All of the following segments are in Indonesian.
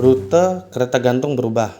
Rute kereta gantung berubah.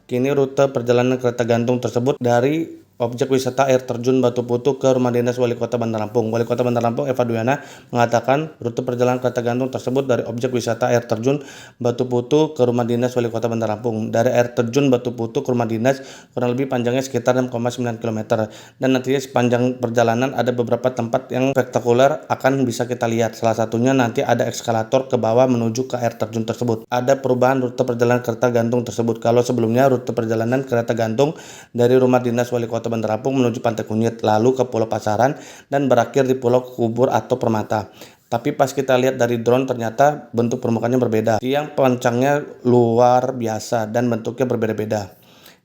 Kini rute perjalanan kereta gantung tersebut dari objek wisata air terjun Batu Putu ke Rumah Dinas Wali Kota Bandar Lampung. Wali Kota Bandar Lampung Eva Duyana mengatakan rute perjalanan kereta gantung tersebut dari objek wisata air terjun Batu Putu ke Rumah Dinas Wali Kota Bandar Lampung. Dari air terjun Batu Putu ke Rumah Dinas kurang lebih panjangnya sekitar 6,9 km. Dan nantinya sepanjang perjalanan ada beberapa tempat yang spektakuler akan bisa kita lihat. Salah satunya nanti ada eskalator ke bawah menuju ke air terjun tersebut. Ada perubahan rute perjalanan kereta gantung tersebut. Kalau sebelumnya rute perjalanan kereta gantung dari Rumah Dinas Wali Kota Bandar Lampung menuju Pantai Kunyit, lalu ke Pulau Pasaran dan berakhir di Pulau Kubur atau Permata. Tapi pas kita lihat dari drone ternyata bentuk permukaannya berbeda. Tiang pancangnya luar biasa dan bentuknya berbeda-beda.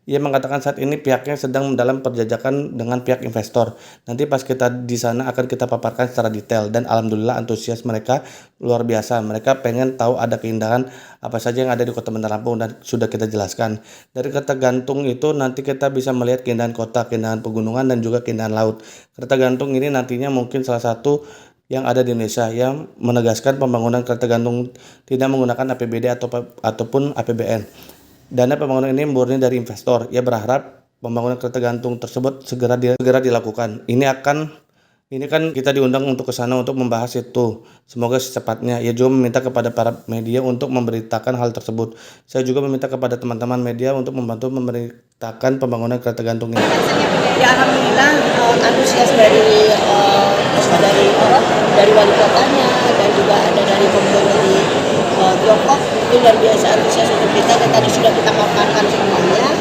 Ia mengatakan saat ini pihaknya sedang dalam perjajakan dengan pihak investor. Nanti pas kita di sana akan kita paparkan secara detail dan alhamdulillah antusias mereka luar biasa. Mereka pengen tahu ada keindahan apa saja yang ada di Kota Bandar Lampung dan sudah kita jelaskan. Dari kereta gantung itu nanti kita bisa melihat keindahan kota, keindahan pegunungan dan juga keindahan laut. Kereta gantung ini nantinya mungkin salah satu yang ada di Indonesia yang menegaskan pembangunan kereta gantung tidak menggunakan APBD ataupun APBN. Dana pembangunan ini murni dari investor. Ia berharap pembangunan kereta gantung tersebut segera dilakukan. Ini kan kita diundang untuk ke sana untuk membahas itu. Semoga secepatnya. Ia juga meminta kepada para media untuk memberitakan hal tersebut. Saya juga meminta kepada teman-teman media untuk membantu memberitakan pembangunan kereta gantung ini. Ya alhamdulillah antusias dari wali kotanya dan juga ada dari gubernur di Tiongkok itu luar biasa antusias untuk kita dan tadi sudah kita paparkan semuanya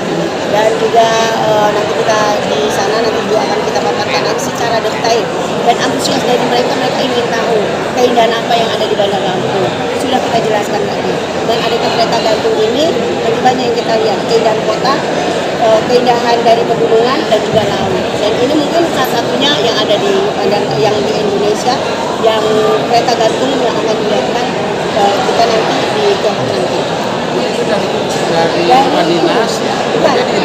dan juga nanti kita di sana nanti juga akan kita paparkan secara detail dan antusias dari mereka ingin tahu keindahan apa yang ada di Bandar Lampung sudah kita jelaskan tadi dan adanya kereta gantung ini nanti banyak yang kita lihat keindahan kota, keindahan dari pegunungan dan juga laut dan ini mungkin salah satunya yang ada di Indonesia yang kereta gantung yang akan dilihatkan kita nanti di Tiongkok nanti. Itu dari Rumah Dinas dari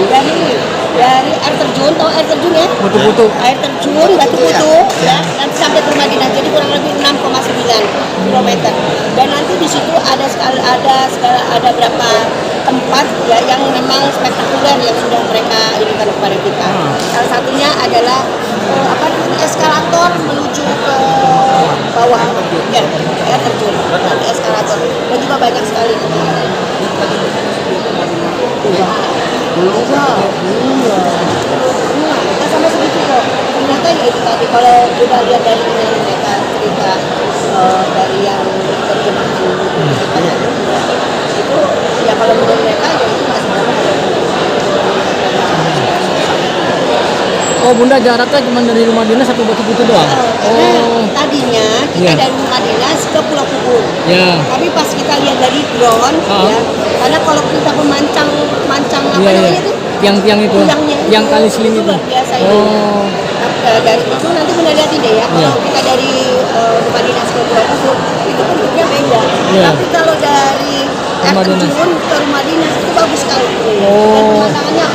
air terjun, tahu air terjun ya? Batu Putu. Air terjun Batu Putu ya, nanti sampai ke Rumah Dinas jadi kurang lebih 6,9 km. Dan nanti di situ ada berapa tempat ya yang memang spektakuler yang sudah mereka inikan kepada kita. Salah satunya adalah eskalator menuju ke bawah ya, air terjun nanti eskalator dan juga banyak sekali kita sama segitu kok ternyata ya itu tadi kalau udah lihat dari mereka cerita dari yang terjemahan itu ya kalau menurut mereka ya itu masih Oh Bunda, jaraknya cuma dari Rumah Dinas sampai Batu Putu doang? Tadinya kita dari Rumah Dinas ke Pulau Kubur. Ya. Tapi pas kita lihat dari drone, ya, karena kalau kita memancang namanya itu? Tiang-tiang itu? Yang kali seling itu? Luar biasa itu. Dari itu nanti Bunda lihatin deh ya, kalau kita dari Rumah Dinas ke Pulau Kubur, itu bentuknya beda. Tapi kalau dari air terjun ke Rumah Dinas, itu bagus sekali. Dan pemandangannya.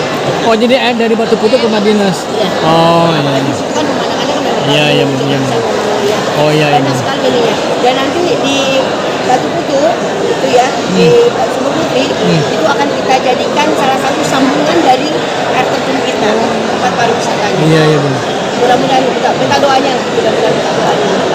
Oh jadi air dari Batu Putu ke Rumah Dinas? Iya. Oh iya. Di situ kan pemandangannya kan memang Iya. Oh iya. banyak sekali ini ya. Dan nanti di Batu Putu itu ya di Sumber Putri itu akan kita jadikan salah satu sambungan dari air terjun kita tempat pariwisatanya. Iya benar. Mudah-mudahan kita minta doanya